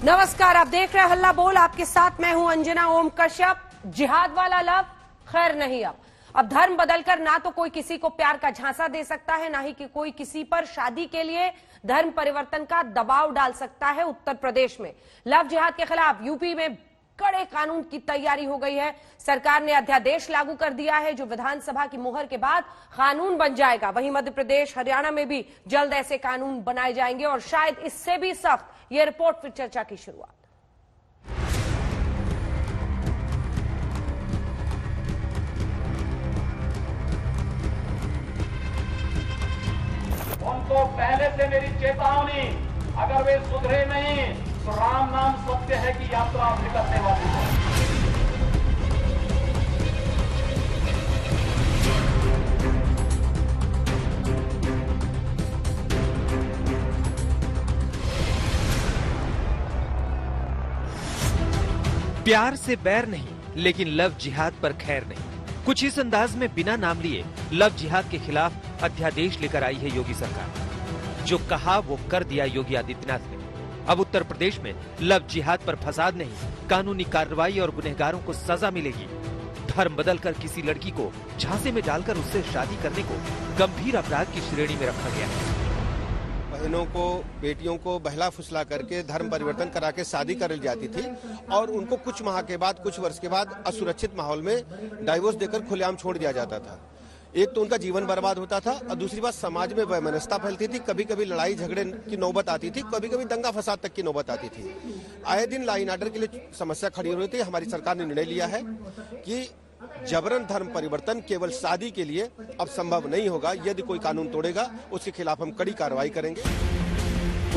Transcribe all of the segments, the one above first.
नमस्कार, आप देख रहे हैं हल्ला बोल। आपके साथ मैं हूं अंजना ओम कश्यप। जिहाद वाला लव खैर नहीं। अब धर्म बदलकर ना तो कोई किसी को प्यार का झांसा दे सकता है, ना ही कि कोई किसी पर शादी के लिए धर्म परिवर्तन का दबाव डाल सकता है। उत्तर प्रदेश में लव जिहाद के खिलाफ यूपी में कड़े कानून की तैयारी हो गई है। सरकार ने अध्यादेश लागू कर दिया है जो विधानसभा की मुहर के बाद कानून बन जाएगा। वहीं मध्य प्रदेश, हरियाणा में भी जल्द ऐसे कानून बनाए जाएंगे और शायद इससे भी सख्त। ये रिपोर्ट फिर चर्चा की शुरुआत। उनको पहले से मेरी चेतावनी, अगर वे सुधरे नहीं तो राम नाम सत्य है की यात्रा निकलने वाली है। प्यार से बैर नहीं, लेकिन लव जिहाद पर खैर नहीं। कुछ इस अंदाज में बिना नाम लिए लव जिहाद के खिलाफ अध्यादेश लेकर आई है योगी सरकार। जो कहा वो कर दिया योगी आदित्यनाथ ने। अब उत्तर प्रदेश में लव जिहाद पर फसाद नहीं, कानूनी कार्रवाई और गुनहगारों को सजा मिलेगी। धर्म बदलकर किसी लड़की को झांसे में डालकर उससे शादी करने को गंभीर अपराध की श्रेणी में रखा गया है। बहनों को, बेटियों को बहला फुसला करके धर्म परिवर्तन करा के शादी कर ली जाती थी और उनको कुछ माह के बाद, कुछ वर्ष के बाद असुरक्षित माहौल में डाइवोर्स देकर खुलेआम छोड़ दिया जाता था। एक तो उनका जीवन बर्बाद होता था और दूसरी बात समाज में वैमनस्यता फैलती थी। कभी कभी लड़ाई झगड़े की नौबत आती थी, कभी कभी दंगा फसाद तक की नौबत आती थी। आए दिन लॉ एंड ऑर्डर के लिए समस्या खड़ी हो रही थी। हमारी सरकार ने निर्णय लिया है कि जबरन धर्म परिवर्तन केवल शादी के लिए अब संभव नहीं होगा। यदि कोई कानून तोड़ेगा उसके खिलाफ हम कड़ी कार्रवाई करेंगे।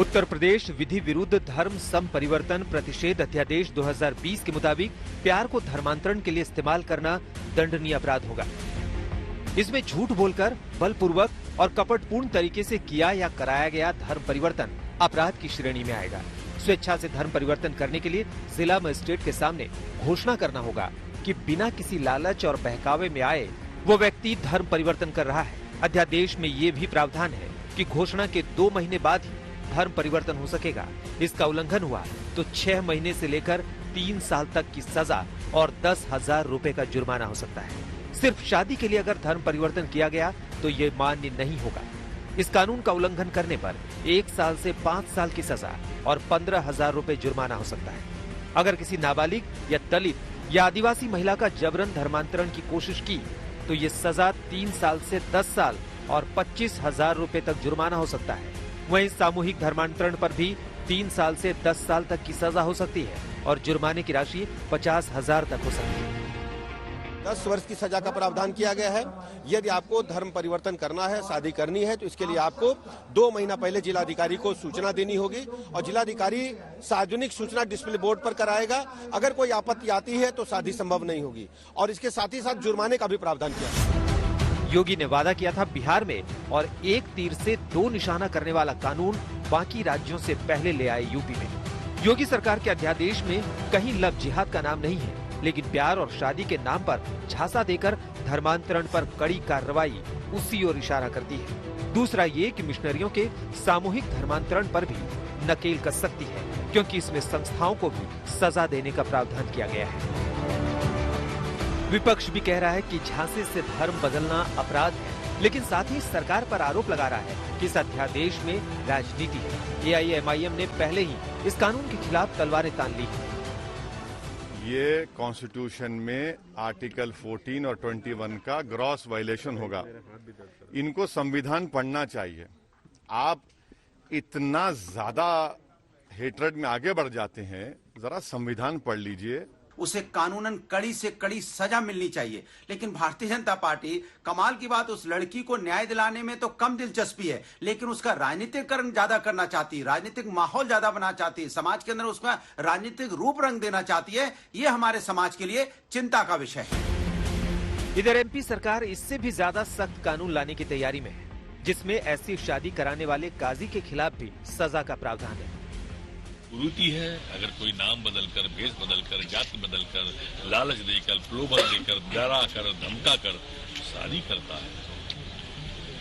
उत्तर प्रदेश विधि विरुद्ध धर्म सम परिवर्तन प्रतिषेध अध्यादेश 2020 के मुताबिक प्यार को धर्मांतरण के लिए इस्तेमाल करना दंडनीय अपराध होगा। इसमें झूठ बोलकर बलपूर्वक और कपटपूर्ण तरीके से किया या कराया गया धर्म परिवर्तन अपराध की श्रेणी में आएगा। स्वेच्छा से धर्म परिवर्तन करने के लिए जिला मजिस्ट्रेट के सामने घोषणा करना होगा कि बिना किसी लालच और बहकावे में आए वो व्यक्ति धर्म परिवर्तन कर रहा है। अध्यादेश में ये भी प्रावधान है कि घोषणा के 2 महीने बाद ही धर्म परिवर्तन हो सकेगा। इसका उल्लंघन हुआ तो 6 महीने से लेकर 3 साल तक की सजा और 10,000 रुपए का जुर्माना हो सकता है। सिर्फ शादी के लिए अगर धर्म परिवर्तन किया गया तो ये मान्य नहीं होगा। इस कानून का उल्लंघन करने पर 1 साल से 5 साल की सजा और 15,000 रुपए जुर्माना हो सकता है। अगर किसी नाबालिग या दलित या आदिवासी महिला का जबरन धर्मांतरण की कोशिश की तो ये सजा 3 साल से 10 साल और 25,000 रुपए तक जुर्माना हो सकता है। वहीं सामूहिक धर्मांतरण पर भी 3 साल से 10 साल तक की सजा हो सकती है और जुर्माने की राशि 50,000 तक हो सकती है। 10 वर्ष की सजा का प्रावधान किया गया है। यदि आपको धर्म परिवर्तन करना है, शादी करनी है, तो इसके लिए आपको 2 महीना पहले जिलाधिकारी को सूचना देनी होगी और जिलाधिकारी सार्वजनिक सूचना डिस्प्ले बोर्ड पर कराएगा। अगर कोई आपत्ति आती है तो शादी संभव नहीं होगी और इसके साथ ही साथ जुर्माने का भी प्रावधान किया है। योगी ने वादा किया था बिहार में और एक तीर से 2 निशाना करने वाला कानून बाकी राज्यों से पहले ले आए यूपी में। योगी सरकार के अध्यादेश में कहीं लव जिहाद का नाम नहीं है, लेकिन प्यार और शादी के नाम पर झांसा देकर धर्मांतरण पर कड़ी कार्रवाई उसी ओर इशारा करती है। दूसरा ये कि मिशनरियों के सामूहिक धर्मांतरण पर भी नकेल कस सकती है, क्योंकि इसमें संस्थाओं को भी सजा देने का प्रावधान किया गया है। विपक्ष भी कह रहा है कि झांसे से धर्म बदलना अपराध है, लेकिन साथ ही सरकार पर आरोप लगा रहा है कि इस अध्यादेश में राजनीति है। एआईएमआईएम ने पहले ही इस कानून के खिलाफ तलवारें तान ली है। ये कॉन्स्टिट्यूशन में आर्टिकल 14 और 21 का ग्रॉस वायलेशन होगा। इनको संविधान पढ़ना चाहिए। आप इतना ज्यादा हेट्रेड में आगे बढ़ जाते हैं, जरा संविधान पढ़ लीजिए। उसे कानूनन कड़ी से कड़ी सजा मिलनी चाहिए। लेकिन भारतीय जनता पार्टी, कमाल की बात, उस लड़की को न्याय दिलाने में तो कम दिलचस्पी है, लेकिन उसका राजनीतिकरण ज्यादा करना चाहती है, राजनीतिक माहौल ज्यादा बनाना चाहती है, समाज के अंदर उसका राजनीतिक रूप रंग देना चाहती है। ये हमारे समाज के लिए चिंता का विषय है। इधर एमपी सरकार इससे भी ज्यादा सख्त कानून लाने की तैयारी में है, जिसमें ऐसी शादी कराने वाले काजी के खिलाफ भी सजा का प्रावधान है। कुरीति है। अगर कोई नाम बदलकर, भेष बदलकर, जाति बदलकर, लालच देकर, प्रलोभन देकर, डरा कर, धमका कर शादी करता है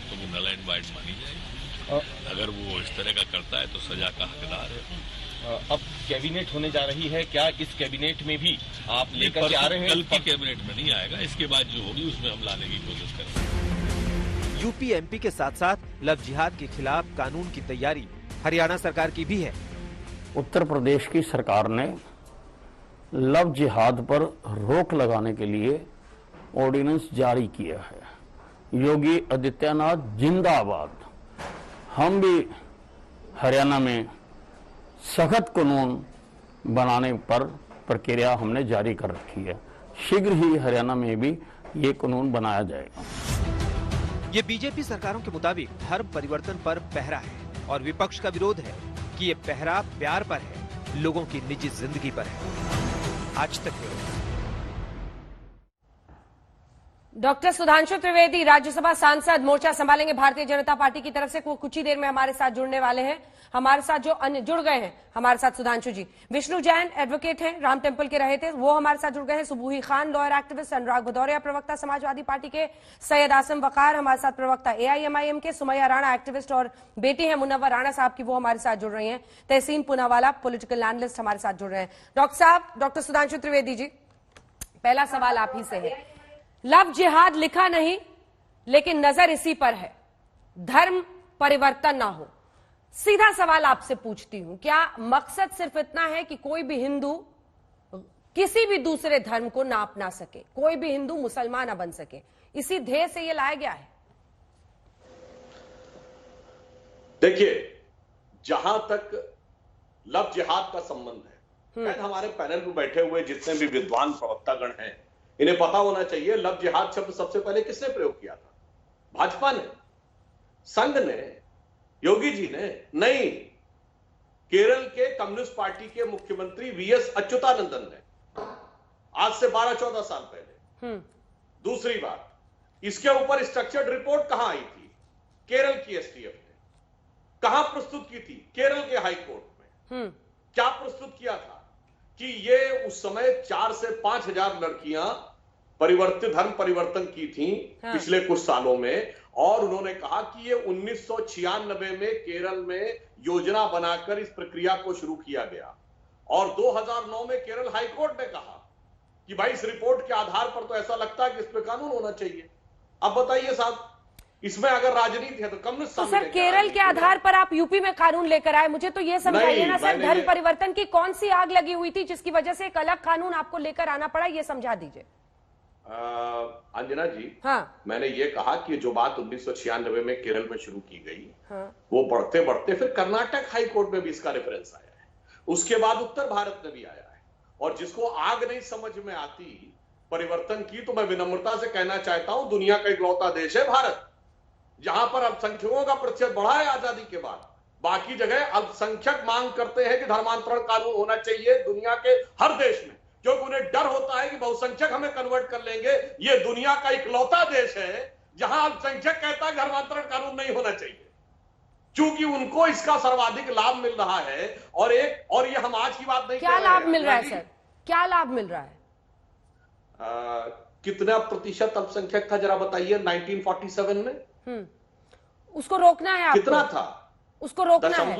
तो वो नल एंड वाइड मानी जाएगी। अगर वो इस तरह का करता है तो सजा का हकदार है। अब कैबिनेट होने जा रही है, क्या इस कैबिनेट में भी आप लेकर के आ रहे हैं? कल की कैबिनेट में नहीं आएगा, इसके बाद जो होगी उसमें हम लाने की कोशिश करेंगे। यूपी एमपी के साथ साथ लव जिहाद के खिलाफ कानून की तैयारी हरियाणा सरकार की भी है। उत्तर प्रदेश की सरकार ने लव जिहाद पर रोक लगाने के लिए ऑर्डिनेंस जारी किया है। योगी आदित्यनाथ जिंदाबाद। हम भी हरियाणा में सख्त कानून बनाने पर प्रक्रिया हमने जारी कर रखी है। शीघ्र ही हरियाणा में भी ये कानून बनाया जाएगा। ये बीजेपी सरकारों के मुताबिक धर्म परिवर्तन पर पहरा है और विपक्ष का विरोध है कि ये पहरा प्यार पर है, लोगों की निजी जिंदगी पर है। आज तक डॉक्टर सुधांशु त्रिवेदी राज्यसभा सांसद मोर्चा संभालेंगे भारतीय जनता पार्टी की तरफ से। वो कुछ ही देर में हमारे साथ जुड़ने वाले हैं। हमारे साथ जो अन्य जुड़ गए हैं हमारे साथ सुधांशु जी, विष्णु जैन एडवोकेट हैं, राम टेम्पल के रहे थे, वो हमारे साथ जुड़ गए हैं। सुबूही खान लॉयर एक्टिविस्ट, अनुराग भदौरिया प्रवक्ता समाजवादी पार्टी के, सैयद आसिम वकार हमारे साथ प्रवक्ता एआईएमआईएम के, सुमैया राणा एक्टिविस्ट और बेटी है मुनव्वर राणा साहब की, वो हमारे साथ जुड़ रही हैं। तहसीन पूनावाला पॉलिटिकल एनालिस्ट हमारे साथ जुड़ रहे हैं। डॉक्टर साहब, डॉक्टर सुधांशु त्रिवेदी जी, पहला सवाल आप ही से है। लव जिहाद लिखा नहीं लेकिन नजर इसी पर है, धर्म परिवर्तन ना हो। सीधा सवाल आपसे पूछती हूं, क्या मकसद सिर्फ इतना है कि कोई भी हिंदू किसी भी दूसरे धर्म को ना अपना सके, कोई भी हिंदू मुसलमान ना बन सके, इसी ध्येय से ये लाया गया है? देखिए, जहां तक लव जिहाद का संबंध है, शायद हमारे पैनल में बैठे हुए जितने भी विद्वान प्रवक्तागण हैं, इन्हें पता होना चाहिए लव जिहाद शब्द सबसे पहले किसने प्रयोग किया था? भाजपा ने, संघ ने, योगी जी ने नहीं, केरल के कम्युनिस्ट पार्टी के मुख्यमंत्री वीएस अच्युतानंदन ने, आज से 12-14 साल पहले। दूसरी बात, इसके ऊपर स्ट्रक्चर्ड रिपोर्ट कहां आई थी? केरल की एसटीएफ ने। कहां प्रस्तुत की थी? केरल के हाई कोर्ट में। क्या प्रस्तुत किया था? कि ये उस समय 4 से 5 हजार लड़कियां धर्म परिवर्तन की थी पिछले कुछ सालों में, और उन्होंने कहा कि ये 1996 में केरल में योजना बनाकर इस प्रक्रिया को शुरू किया गया, और 2009 में केरल हाईकोर्ट ने कहा कि भाई इस रिपोर्ट के आधार पर तो ऐसा लगता है कि इस पर कानून होना चाहिए। अब बताइए साहब, इसमें अगर राजनीति है तो कम्युनिस्ट। तो सर, केरल के आधार पर आप यूपी में कानून लेकर आए, मुझे तो ये समझाइए ना सर, धर्म परिवर्तन की कौन सी आग लगी हुई थी जिसकी वजह से एक अलग कानून आपको लेकर आना पड़ा, ये समझा दीजिए। अंजना जी, हाँ, मैंने ये कहा कि जो बात 1996 में केरल में शुरू की गई, वो बढ़ते बढ़ते फिर कर्नाटक हाई कोर्ट में भी इसका रेफरेंस आया है, उसके बाद उत्तर भारत में भी आया है। और जिसको आग नहीं समझ में आती परिवर्तन की, तो मैं विनम्रता से कहना चाहता हूं, दुनिया का इकलौता देश है भारत जहां पर अल्पसंख्यकों का प्रतिशत बढ़ा है आजादी के बाद। बाकी जगह अल्पसंख्यक मांग करते हैं कि धर्मांतरण कानून होना चाहिए दुनिया के हर देश में, क्योंकि उन्हें डर होता है कि बहुसंख्यक हमें कन्वर्ट कर लेंगे। ये दुनिया का इकलौता देश है जहां अल्पसंख्यक कहता है धर्मांतरण कानून नहीं होना चाहिए, क्योंकि उनको इसका सर्वाधिक लाभ मिल रहा है। और ये हम आज की बात नहीं, क्या लाभ मिल रहा है सर? क्या लाभ मिल रहा है? कितना प्रतिशत अल्पसंख्यक था जरा बताइए 1947 में? उसको रोकना है आपको? कितना था? उसको रोकना है।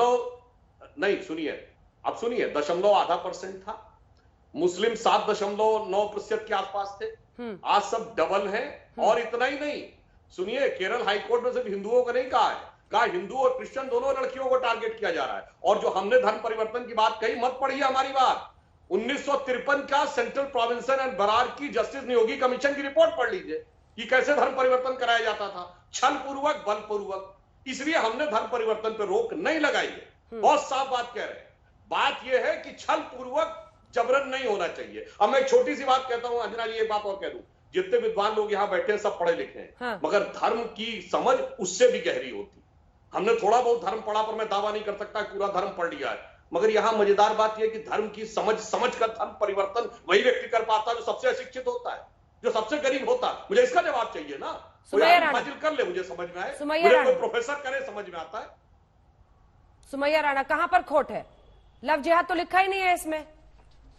नहीं, सुनिए, अब सुनिए, 0.5% था। मुस्लिम 7.9% के आसपास थे। आज सब डबल है। और इतना ही नहीं, सुनिए, केरल हाईकोर्ट में सिर्फ हिंदुओं को नहीं कहा है, कहा हिंदू और क्रिश्चियन दोनों लड़कियों को टारगेट किया जा रहा है। और जो हमने धर्म परिवर्तन की बात कही, मत पढ़िए हमारी बात, 1953 का सेंट्रल प्रोविंसन एंड बरार की जस्टिस नियोगी कमीशन की रिपोर्ट पढ़ लीजिए कि कैसे धर्म परिवर्तन कराया जाता था, छल पूर्वक, बल पूर्वक। इसलिए हमने धर्म परिवर्तन पर रोक नहीं लगाई है। बहुत साफ बात कह रहे हैं। बात यह है कि छल पूर्वक जबरन नहीं होना चाहिए। अब मैं एक छोटी सी बात कहता हूं अंजना जी, एक बात और कह दूं, जितने विद्वान लोग यहां बैठे हैं सब पढ़े लिखे हैं, मगर धर्म की समझ उससे भी गहरी होती। हमने थोड़ा बहुत धर्म पढ़ा, पर मैं दावा नहीं कर सकता पूरा धर्म पढ़ लिया है। मगर यहां मजेदार बात यह कि धर्म की समझ कर धर्म परिवर्तन वही व्यक्ति कर पाता है जो सबसे अशिक्षित होता है, जो सबसे गरीब होता है। मुझे इसका जवाब चाहिए ना, हाजिर कर ले, मुझे समझ में आए, मुझे कोई प्रोफेसर करे समझ में आता है। सुमैया राणा, कहां पर खोट है? लव जिहाद तो लिखा ही नहीं है इसमें।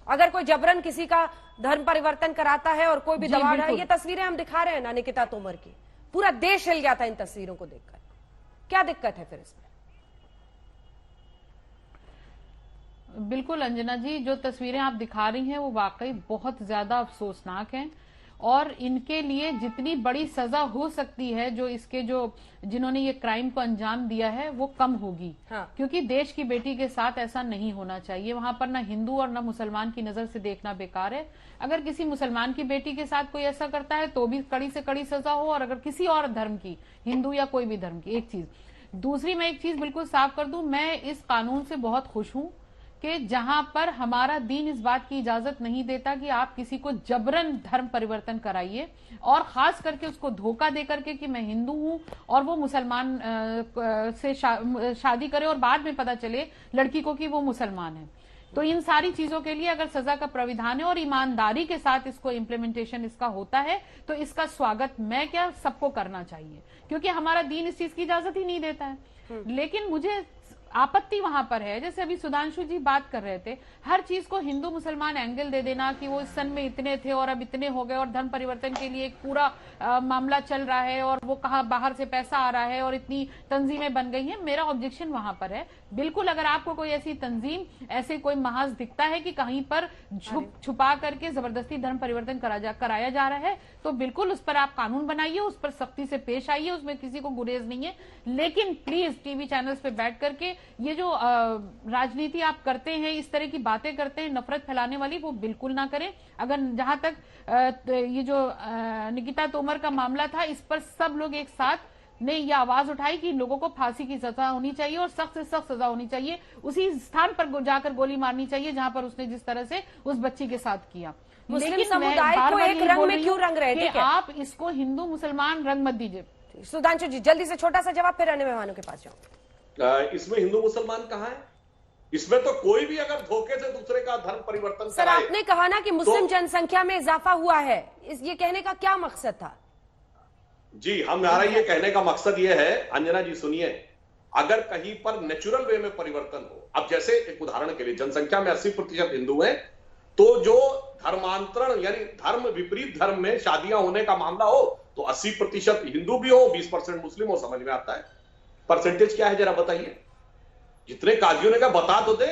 अगर कोई जबरन किसी का धर्म परिवर्तन कराता है और कोई भी दबाव है, ये तस्वीरें हम दिखा रहे हैं ना निकिता तोमर की, पूरा देश हिल गया था इन तस्वीरों को देखकर। क्या दिक्कत है फिर इसमें? बिल्कुल अंजना जी, जो तस्वीरें आप दिखा रही हैं वो वाकई बहुत ज्यादा अफसोसनाक हैं और इनके लिए जितनी बड़ी सजा हो सकती है, जो इसके जो जिन्होंने ये क्राइम को अंजाम दिया है, वो कम होगी। हाँ। क्योंकि देश की बेटी के साथ ऐसा नहीं होना चाहिए। वहां पर ना हिंदू और ना मुसलमान की नजर से देखना बेकार है। अगर किसी मुसलमान की बेटी के साथ कोई ऐसा करता है तो भी कड़ी से कड़ी सजा हो, और अगर किसी और धर्म की, हिंदू या कोई भी धर्म की। एक चीज। दूसरी, मैं एक चीज बिल्कुल साफ कर दूं, मैं इस कानून से बहुत खुश हूं कि जहां पर हमारा दीन इस बात की इजाजत नहीं देता कि आप किसी को जबरन धर्म परिवर्तन कराइए, और खास करके उसको धोखा दे करके कि मैं हिंदू हूं और वो मुसलमान से शादी करे और बाद में पता चले लड़की को कि वो मुसलमान है। तो इन सारी चीजों के लिए अगर सजा का प्राविधान है और ईमानदारी के साथ इसको इम्प्लीमेंटेशन इसका होता है तो इसका स्वागत मैं क्या सबको करना चाहिए, क्योंकि हमारा दीन इस चीज की इजाजत ही नहीं देता है। लेकिन मुझे आपत्ति वहां पर है, जैसे अभी सुधांशु जी बात कर रहे थे, हर चीज को हिंदू मुसलमान एंगल दे देना कि वो इस सन में इतने थे और अब इतने हो गए और धर्म परिवर्तन के लिए एक पूरा मामला चल रहा है और वो कहाँ बाहर से पैसा आ रहा है और इतनी तंजीमें बन गई हैं। मेरा ऑब्जेक्शन वहां पर है। बिल्कुल, अगर आपको कोई ऐसी तंजीम, ऐसे कोई महाज दिखता है कि कहीं पर छुपा करके जबरदस्ती धर्म परिवर्तन कराया जा रहा है, तो बिल्कुल उस पर आप कानून बनाइए, उस पर सख्ती से पेश आइए, उसमें किसी को गुरेज नहीं है। लेकिन प्लीज टीवी चैनल्स पे बैठ करके ये जो राजनीति आप करते हैं, इस तरह की बातें करते हैं नफरत फैलाने वाली, वो बिल्कुल ना करें। अगर जहां तक ये जो निकिता तोमर का मामला था, इस पर सब लोग एक साथ ने ये आवाज उठाई कि लोगों को फांसी की सजा होनी चाहिए और सख्त से सख्त सजा होनी चाहिए। उसी स्थान पर जाकर गोली मारनी चाहिए जहां पर उसने जिस तरह से उस बच्ची के साथ किया। मुस्लिम समुदाय को एक रंग में क्यों रंग रहे थे? आप इसको हिंदू मुसलमान रंग मत दीजिए। सुधांशु जी, जल्दी से छोटा सा जवाब, फिर अन्य मेहमानों के पास जाओ। इसमें हिंदू मुसलमान कहाँ है? इसमें तो कोई भी अगर धोखे से दूसरे का धर्म परिवर्तन सर, आपने कहा ना कि मुस्लिम जनसंख्या में इजाफा हुआ है, ये कहने का क्या मकसद था? जी, हमारा ये कहने का मकसद ये है, अंजना जी सुनिए, अगर कहीं पर नेचुरल वे में परिवर्तन हो, अब जैसे एक उदाहरण के लिए जनसंख्या में 80% हिंदू हैं, तो जो धर्मांतरण यानी धर्म विपरीत धर्म में शादियां होने का मामला हो तो 80% हिंदू भी हो, 20% मुस्लिम हो, समझ में आता है। परसेंटेज क्या है जरा बताइए। जितने काजियों ने कहा बता तो दे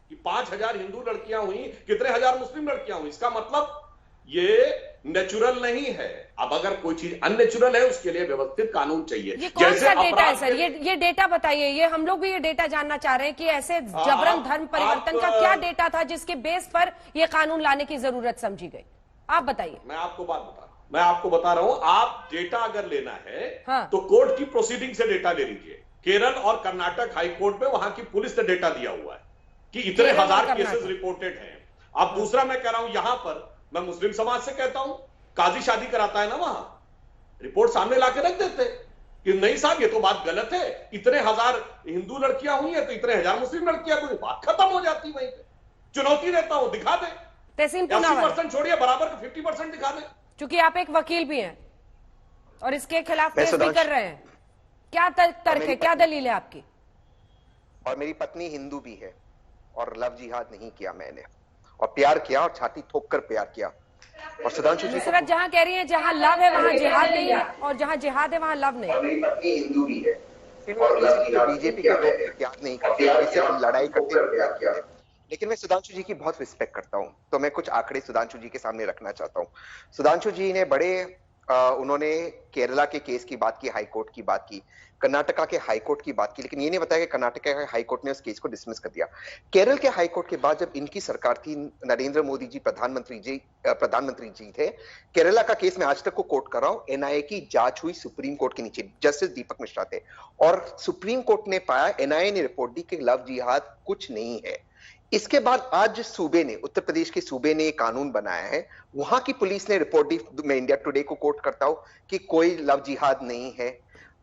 कि 5000 हिंदू लड़कियां हुई, कितने हजार मुस्लिम लड़कियां हुई, इसका मतलब ये नेचुरल नहीं है। अब अगर कोई चीज अननेचुरल है उसके लिए व्यवस्थित कानून चाहिए। ये कौन सा डेटा है सर? ये डेटा बताइए, ये हम लोग भी ये डेटा जानना चाह रहे हैं कि ऐसे जबरन धर्म परिवर्तन का क्या डेटा था जिसके बेस पर ये कानून लाने की जरूरत समझी गई? आप बताइए। मैं आपको बता रहा हूं, आप डेटा अगर लेना है तो कोर्ट की प्रोसीडिंग से डेटा ले लीजिए। केरल और कर्नाटक हाई कोर्ट में वहां की पुलिस ने डेटा दिया हुआ है कि इतने हजार केसेस रिपोर्टेड हैं। अब दूसरा मैं कह रहा हूं, यहां पर मैं मुस्लिम समाज से कहता हूं, काजी शादी कराता है ना, वहां रिपोर्ट सामने लाके रख देते कि नहीं साहब ये तो बात गलत है, इतने हजार हिंदू लड़कियां हुई है तो इतने हजार मुस्लिम लड़कियां हुई, बात खत्म हो जाती वहीं पे। चुनौती देता हूं, दिखा दे। 80% छोड़िए, बराबर का 50% दिखा दे। चूंकि आप एक वकील भी हैं और इसके खिलाफ केस भी कर रहे हैं, क्या तर्क है, क्या दलील है आपकी? और मेरी पत्नी हिंदू भी है और लव जिहाद नहीं किया मैंने, और प्यार किया और छाती ठोक कर प्यार किया। और सुधांशु जी नुसरत जहां कह रही है जहां लव है वहां जिहाद नहीं है, और जहां जिहाद है वहां लव नहीं। मेरी पत्नी हिंदू भी है और बीजेपी के लोग प्यार नहीं करते, सिर्फ लड़ाई करते हैं, प्यार किया है। लेकिन मैं सुधांशु जी की बहुत रिस्पेक्ट करता हूं, तो मैं कुछ आंकड़े सुधांशु जी के सामने रखना चाहता हूं। सुधांशु जी ने उन्होंने केरला के केस की बात की, हाई कोर्ट की बात की, कर्नाटका के हाई कोर्ट की बात की, लेकिन ये नहीं बताया कि कर्नाटका के हाई कोर्ट ने उस केस को डिसमिस कर दिया। केरल के हाई कोर्ट के बाद जब इनकी सरकार थी, नरेंद्र मोदी जी प्रधानमंत्री जी थे, केरला का केस मैं आज तक को कोर्ट कर रहा हूं, एनआईए की जांच हुई सुप्रीम कोर्ट के नीचे, जस्टिस दीपक मिश्रा थे, और सुप्रीम कोर्ट ने पाया, एनआईए ने रिपोर्ट दी कि लव जिहाद कुछ नहीं है। इसके बाद आज सूबे ने, उत्तर प्रदेश के सूबे ने एक कानून बनाया है, वहां की पुलिस ने रिपोर्ट दी, मैं इंडिया टुडे को कोट करता हूं कि कोई लव जिहाद नहीं है।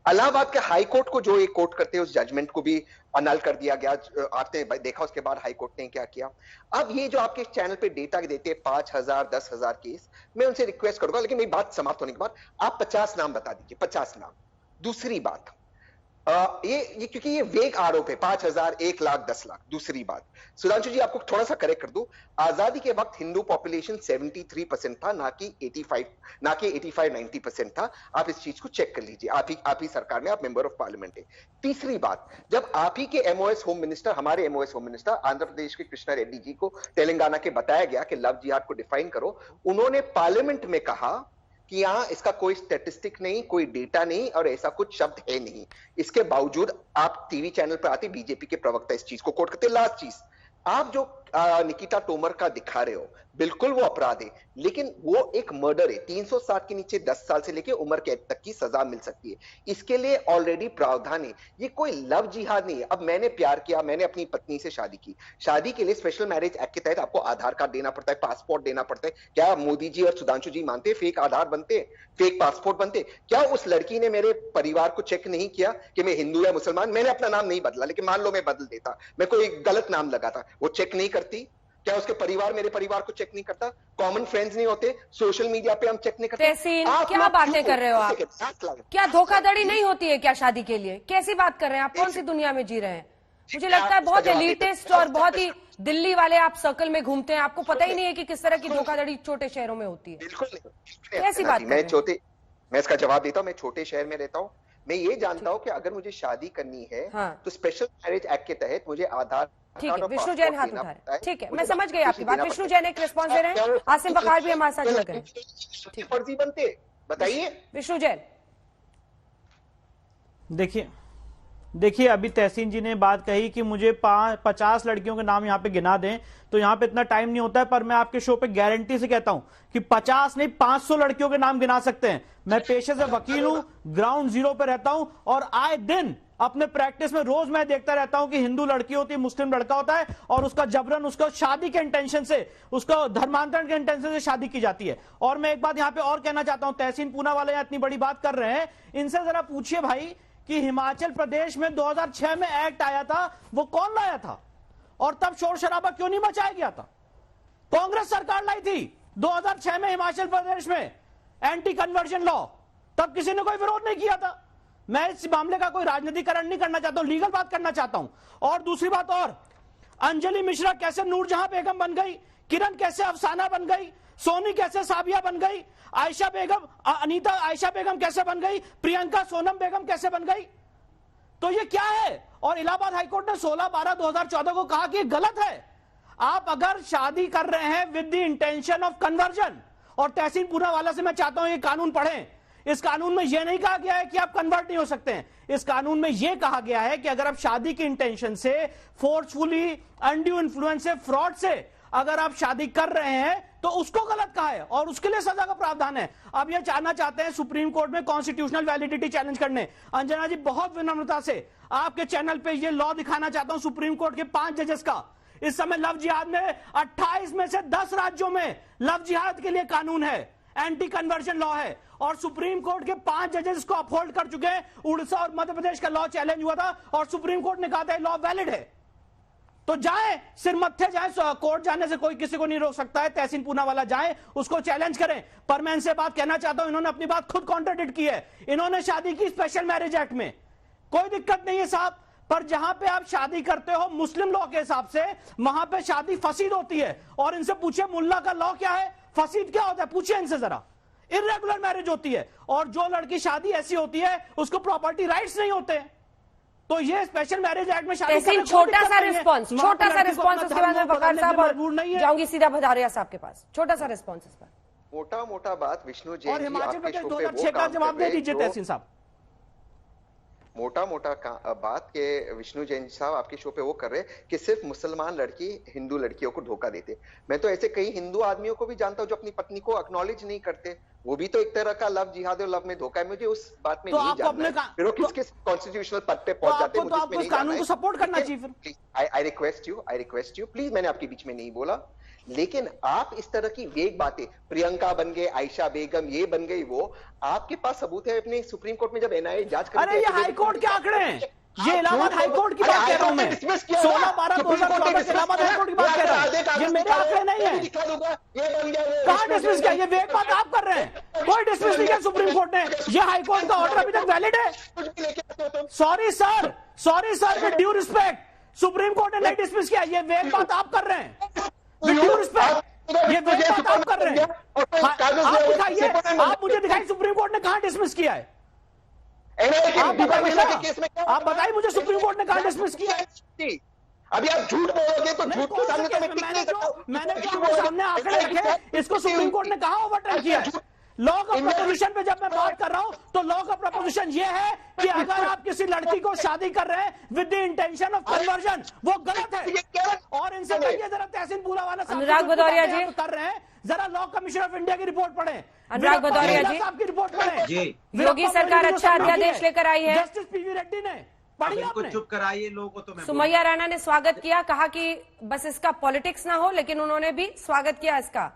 इलाहाबाद के हाई कोर्ट को जो एक कोर्ट करते हैं उस जजमेंट को भी अनल कर दिया गया। आपने देखा उसके बाद हाई कोर्ट ने क्या किया। अब ये जो आपके चैनल पे डेटा देते हैं 5000 10,000 केस, मैं उनसे रिक्वेस्ट करूंगा, लेकिन मेरी बात समाप्त होने के बाद आप 50 नाम बता दीजिए, 50 नाम। दूसरी बात, ये क्योंकि ये वेग आरोप है, 5,000, 1 लाख, 10 लाख। दूसरी बात सुधांशु जी, आपको थोड़ा सा करेक्ट कर दूं, आजादी के वक्त हिंदू पॉपुलेशन 73% था, ना कि 85-90% था। आप इस चीज को चेक कर लीजिए, आप ही सरकार में, आप मेंबर ऑफ पार्लियामेंट है। तीसरी बात, जब आप ही के एमओएस होम मिनिस्टर, हमारे MOS home minister Andhra Pradesh के कृष्णा रेड्डी जी को तेलंगाना के बताया गया कि लव जिहाद को डिफाइन करो, उन्होंने पार्लियामेंट में कहा कि यहां इसका कोई स्टैटिस्टिक नहीं, कोई डेटा नहीं और ऐसा कुछ शब्द है नहीं। इसके बावजूद आप टीवी चैनल पर आते बीजेपी के प्रवक्ता इस चीज को कोट करते। लास्ट चीज, आप जो निकिता तोमर का दिखा रहे हो, बिल्कुल वो अपराध है, लेकिन वो एक मर्डर है। 360 के नीचे 10 साल से लेकर उम्र कैद तक की सजा मिल सकती है। इसके लिए ऑलरेडी प्रावधान है। ये कोई लव जिहाद नहीं है। अब मैंने प्यार किया, मैंने अपनी पत्नी से शादी की, शादी के लिए स्पेशल मैरिज एक्ट के तहत आपको आधार कार्ड देना पड़ता है, पासपोर्ट देना पड़ता है। क्या मोदी जी और सुधांशु जी मानते हैं फेक आधार बनते, फेक पासपोर्ट बनते? क्या उस लड़की ने मेरे परिवार को चेक नहीं किया कि मैं हिंदू या मुसलमान? मैंने अपना नाम नहीं बदला, लेकिन मान लो मैं बदल देता, मैं कोई गलत नाम लगाता, वो चेक नहीं करती? क्या उसके परिवार मेरे परिवार को चेक नहीं करता? कॉमन फ्रेंड्स नहीं होते? सोशल मीडिया पे हम चेक नहीं करते? क्या बातें कर रहे हो आप? क्या धोखाधड़ी नहीं होती है क्या शादी के लिए? कैसी बात कर रहे हैं आप? कौन सी दुनिया में जी रहे हैं? मुझे लगता है बहुत एलिटिस्ट और बहुत ही दिल्ली वाले आप सर्कल में घूमते हैं, आपको पता ही नहीं है कि किस तरह की धोखाधड़ी छोटे शहरों में होती है। बिल्कुल नहीं। कैसी बात? मैं इसका जवाब देता हूँ। मैं छोटे शहर में रहता हूँ, मैं ये जानता हूँ कि अगर मुझे शादी करनी है तो स्पेशल मैरिज एक्ट के तहत मुझे आधार। ठीक है, विष्णु जैन हाथ उठा रहे हैं। ठीक है, मैं समझ गई आपकी बात। विष्णु जैन एक रिस्पॉन्स दे रहे हैं, आसिम बकार भी हमारे साथ जुड़ गए। फर्जी बनते, बताइए विष्णु जैन। देखिए अभी तहसीन जी ने बात कही कि मुझे 50 लड़कियों के नाम यहाँ पे गिना दें, तो यहाँ पे इतना टाइम नहीं होता है, पर मैं आपके शो पे गारंटी से कहता हूं कि 50 नहीं 500 लड़कियों के नाम गिना सकते हैं। मैं पेशे से वकील हूं, ग्राउंड जीरो पे रहता हूं और आए दिन अपने प्रैक्टिस में रोज मैं देखता रहता हूं कि हिंदू लड़की होती है, मुस्लिम लड़का होता है और उसका जबरन उसका शादी के इंटेंशन से, उसका धर्मांतरण के इंटेंशन से शादी की जाती है। और मैं एक बात यहाँ पे और कहना चाहता हूं, तहसीन पूना वाले इतनी बड़ी बात कर रहे हैं, इनसे जरा पूछिए भाई कि हिमाचल प्रदेश में 2006 में एक्ट आया था, वो कौन लाया था और तब शोर शराबा क्यों नहीं मचाया गया था? कांग्रेस सरकार लाई थी 2006 में हिमाचल प्रदेश में एंटी कन्वर्जन लॉ, तब किसी ने कोई विरोध नहीं किया था। मैं इस मामले का कोई राजनीतिकरण नहीं करना चाहता हूं, लीगल बात करना चाहता हूं। और दूसरी बात, और अंजलि मिश्रा कैसे नूरजहां बेगम बन गई, किरण कैसे अफसाना बन गई, सोनी कैसे साबिया बन गई, आयशा बेगम अनीता आयशा बेगम कैसे बन गई, प्रियंका सोनम बेगम कैसे बन गई? तो ये क्या है? और इलाहाबाद हाईकोर्ट ने 16/12/2014 को कहा कि ये गलत है। आप अगर शादी कर रहे हैं with the intention of conversion, और तहसीन पूनावाला से मैं चाहता हूं ये कानून पढ़ें, इस कानून में यह नहीं कहा गया है कि आप कन्वर्ट नहीं हो सकते हैं। इस कानून में यह कहा गया है कि अगर आप शादी की इंटेंशन से, फोर्सफुली, अनड्यू इन्फ्लुएंस से, फ्रॉड से अगर आप शादी कर रहे हैं तो उसको गलत कहा है और उसके लिए सजा का प्रावधान है। अब ये चाहना चाहते हैं सुप्रीम कोर्ट में कॉन्स्टिट्यूशनल वैलिडिटी चैलेंज करने। अंजना जी, बहुत विनम्रता से आपके चैनल पे ये लॉ दिखाना चाहता हूं सुप्रीम कोर्ट के 5 जजेस का। इस समय लव जिहाद में 28 में से 10 राज्यों में लव जिहाद के लिए कानून है, एंटी कन्वर्जन लॉ है, और सुप्रीम कोर्ट के 5 जजेस इसको अपहोल्ड कर चुके हैं। उड़ीसा और मध्य प्रदेश का लॉ चैलेंज हुआ था और सुप्रीम कोर्ट ने कहा था लॉ वैलिड है। तो जाए, सिर मत्थे जाए, कोर्ट जाने से कोई किसी को नहीं रोक सकता है। तहसीन पूनावाला जाए, उसको चैलेंज करें। पर मैं इनसे बात कहना चाहता हूं, इन्होंने अपनी बात खुद कॉन्ट्राडिक्ट की है। इन्होंने शादी की स्पेशल मैरिज एक्ट में, कोई दिक्कत नहीं है साहब, पर जहां पे आप शादी करते हो मुस्लिम लॉ के हिसाब से, वहां पे शादी फसीद होती है। और इनसे पूछिए मुल्ला का लॉ क्या है, फसीद क्या होता है, पूछिए इनसे जरा। इर्रेगुलर मैरिज होती है और जो लड़की शादी ऐसी होती है उसको प्रॉपर्टी राइट्स नहीं होते। तो ये स्पेशल मैरिज एक्ट में शादी छोटा सा रिस्पॉन्स, उसके बाद मैं बकार साहब और जाऊंगी सीधा भदारिया साहब के पास। छोटा सा रिस्पॉन्स इस पर। मोटा बात विष्णु जैन और हिमाचल प्रदेश 2006 का जवाब दे दीजिए तहसीन साहब। मोटा बात के विष्णु जैन साहब आपके शो पे वो कर रहे कि सिर्फ मुसलमान लड़की हिंदू लड़कियों को धोखा देते। मैं तो ऐसे कई हिंदू आदमियों को भी जानता हूं जो अपनी पत्नी को एक्नॉलेज नहीं करते। वो भी तो एक तरह का लव जिहाद और लव में धोखा है। मुझे उस बात में नहीं जानना है। फिर वो किस कॉन्स्टिट्यूशनल पद पे पहुंच जाते हैं, मुझे इसमें नहीं जानना है। सपोर्ट करना चाहिए। आई रिक्वेस्ट यू प्लीज, मैंने आपके बीच में नहीं बोला, लेकिन आप इस तरह की वेग बातें, प्रियंका बन गए, आयशा बेगम ये बन गई, वो आपके पास सबूत है अपने सुप्रीम कोर्ट में जब एनआईए जांच करेगी। अरे ये हाई कोर्ट के आंकड़े हैं, ये इलाहाबाद हाई कोर्ट की बात कर रहा हूं मैं। 16/12/2014 इलाहाबाद हाई कोर्ट की बात कर रहा हूं, ये मेरे आंकड़े नहीं है। कहां डिसमिस किया? ये वेग बात आप कर रहे हैं, कोई डिसमिस नहीं किया सुप्रीम कोर्ट ने। ये हाई कोर्ट का ऑर्डर अभी तक वैलिड है। Sorry sir with due respect, supreme court ने नहीं डिसमिस किया। ये वेग बात आप कर रहे हैं, विद ड्यू रिस्पेक्ट, ये वेग बात आप कर रहे हैं। आप दिखाइए, आप मुझे दिखाइए सुप्रीम कोर्ट ने कहां डिसमिस किया है। आप बताइए मुझे सुप्रीम कोर्ट ने कहां डिसमिस किया है। अभी आप झूठ बोलोगे तो झूठ के सामने तो मैं टिक नहीं सकता। मैंने जो सामने आंकड़े रखे, इसको सुप्रीम कोर्ट ने कहां ओवरटर्न किया है। लॉ ऑफ प्रपोजिशन पे जब मैं बात कर रहा हूं तो लॉ ऑफ प्रपोजिशन ये है कि अगर आप किसी लड़की को शादी कर रहे हैं with the intention of conversion, वो गलत है। और इनसे कहिए जरा तहसीन पूलावाला साहब अनुराग भदौरिया जी कर रहे हैं, जरा लॉ कमीशन ऑफ इंडिया की रिपोर्ट पढ़े, अनुराग भदौरिया जी साहब की रिपोर्ट पढ़े। योगी सरकार अच्छा अध्यादेश लेकर आई है, जस्टिस पीवी रेड्डी ने पढ़ी आपने। चुप कराइए लोगों को। तो मैं सुमैया राणा ने स्वागत किया, कहा कि बस इसका पॉलिटिक्स ना हो, लेकिन उन्होंने भी स्वागत किया इसका।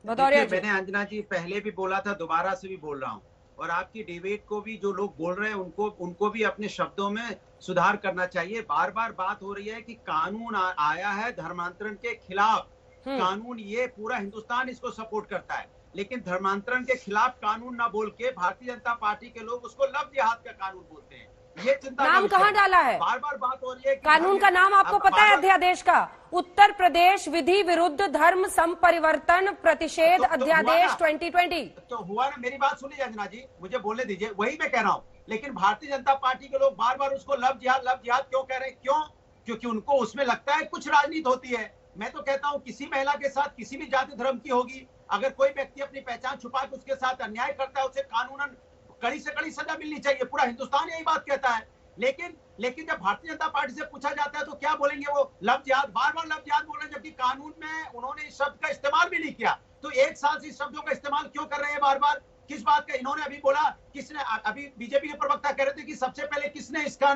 भदौरिया जी, मैंने अंजना जी पहले भी बोला था, दोबारा से भी बोल रहा हूँ, और आपकी डिबेट को भी जो लोग बोल रहे हैं उनको भी अपने शब्दों में सुधार करना चाहिए। बार बार बात हो रही है कि कानून आया है धर्मांतरण के खिलाफ। कानून, ये पूरा हिंदुस्तान इसको सपोर्ट करता है, लेकिन धर्मांतरण के खिलाफ कानून ना बोल के भारतीय जनता पार्टी के लोग उसको लव जिहाद का कानून बोलते हैं। ये चिंता नाम कहाँ डाला है, बार बार बात हो रही है। कानून का नाम आपको पता है अध्यादेश का? उत्तर प्रदेश विधि विरुद्ध धर्म संपरिवर्तन प्रतिषेध अध्यादेश 2020। तो हुआ ना, मेरी बात सुनिए अंजना जी, मुझे बोलने दीजिए, वही मैं कह रहा हूँ। लेकिन भारतीय जनता पार्टी के लोग बार बार उसको लव जिहाद क्यों कह रहे हैं? क्यों? क्योंकि उनको उसमें लगता है कुछ राजनीति होती है। मैं तो कहता हूँ किसी महिला के साथ किसी भी जाति धर्म की होगी, अगर कोई व्यक्ति अपनी पहचान छुपा के उसके साथ अन्याय करता है, उसे कानूनन कड़ी से कड़ी सजा मिलनी चाहिए। पूरा हिंदुस्तान यही बात कहता है। लेकिन जब भारतीय जनता पार्टी से पूछा जाता है तो क्या बोलेंगे वो? लव जिहाद, बार बार लव जिहाद बोल रहे हैं, जबकि कानून में उन्होंने इस शब्द का इस्तेमाल भी नहीं किया। तो एक साल से इस शब्दों का इस्तेमाल क्यों कर रहे हैं बार बार? किस बात का? इन्होंने अभी बोला, किसने? अभी बीजेपी के प्रवक्ता कह रहे थे कि सबसे पहले किसने इसका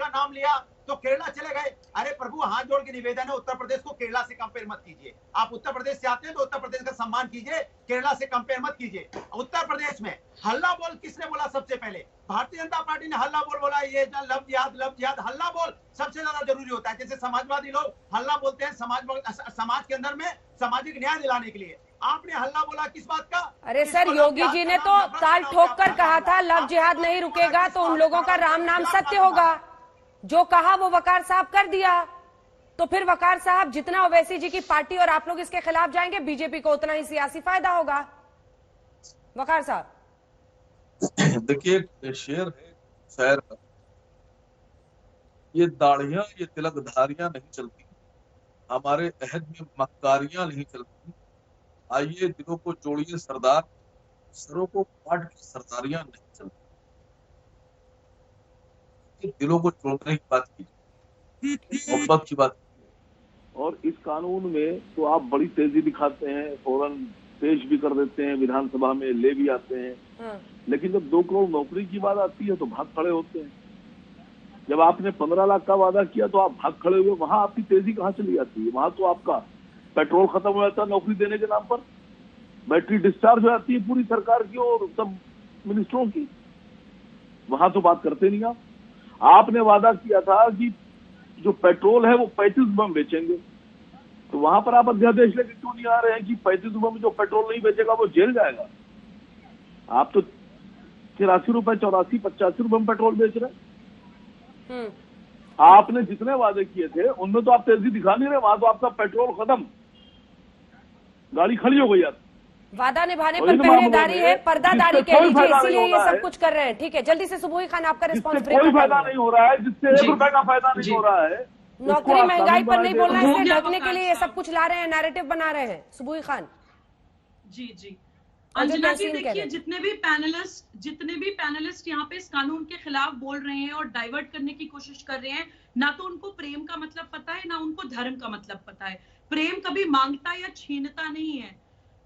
नाम लिया, तो केरला चले गए। अरे प्रभु, हाथ जोड़ के निवेदन है, उत्तर प्रदेश को केरला से कंपेयर मत कीजिए। आप उत्तर प्रदेश से आते हैं तो उत्तर प्रदेश का सम्मान कीजिए, केरला से कंपेयर मत कीजिए। उत्तर प्रदेश में हल्ला बोल किसने बोला सबसे पहले? भारतीय जनता पार्टी ने हल्ला बोल बोला। ये लव जिहाद हल्ला बोल सबसे ज्यादा जरूरी होता है। जैसे समाजवादी लोग हल्ला बोलते हैं समाज के अंदर में सामाजिक न्याय दिलाने के लिए, आपने हल्ला बोला किस बात का? अरे सर, योगी जी ने तो ताल ठोक कर कहा था लव जिहाद नहीं रुकेगा तो उन लोगों का राम नाम सत्य होगा। जो कहा वो वकार साहब कर दिया। तो फिर वकार साहब, जितना ओवैसी जी की पार्टी और आप लोग इसके खिलाफ जाएंगे, बीजेपी को उतना ही सियासी फायदा होगा। वकार साहब देखिए, शेर है शहर का, ये दाढ़ियां, ये तिलकधारियां नहीं चलती, हमारे अहद में मक्कारियां नहीं चलती। आइए दिलों को जोड़िए सरदार, सरों को काट के सरदारियां नहीं चलती। दिलों को जोड़ने की बात कीजिए, मोहब्बत की बात। और इस कानून में तो आप बड़ी तेजी दिखाते हैं, फौरन पेश भी कर देते हैं, विधानसभा में ले भी आते हैं, लेकिन जब 2 करोड़ नौकरी की बात आती है तो भाग खड़े होते हैं। जब आपने 15 लाख का वादा किया तो आप भाग खड़े हुए, वहां आपकी तेजी कहाँ चली जाती है? वहां तो आपका पेट्रोल खत्म हो जाता है नौकरी देने के नाम पर, बैटरी डिस्चार्ज हो जाती है पूरी सरकार की और सब मिनिस्टरों की, वहां तो बात करते नहीं आप। आपने वादा किया था कि जो पेट्रोल है वो 35 रुपए में बेचेंगे, तो वहां पर आप अध्यादेश लेके क्यों नहीं आ रहे हैं कि 35 रुपए में जो पेट्रोल नहीं बेचेगा वो जेल जाएगा? आप तो 83 रुपए, 84, 85 रुपए में पेट्रोल बेच रहे हैं। आपने जितने वादे किए थे उनमें तो आप तेजी दिखा नहीं रहे, वहां तो आपका पेट्रोल खत्म, गाड़ी खड़ी हो गई। वादा निभाने पर पहरेदारी है, पर्दादारी के लीजिए, इसीलिए ये सब कुछ कर रहे हैं। ठीक है, जल्दी से सुबोही खान आपका रिस्पॉन्स। कोई फायदा नहीं हो रहा है, जिससे 1 रुपए का फायदा नहीं हो रहा है। नौकरी महंगाई पर नहीं बोलना, इससे ढकने के लिए ये सब कुछ ला रहे हैं, नैरेटिव बना रहे हैं। सुबोही खान जी अंजना जी, देखिए जितने भी पैनलिस्ट यहाँ पे इस कानून के खिलाफ बोल रहे हैं और डाइवर्ट करने की कोशिश कर रहे हैं, ना तो उनको प्रेम का मतलब पता है, ना उनको धर्म का मतलब पता है। प्रेम कभी मांगता या छीनता नहीं है।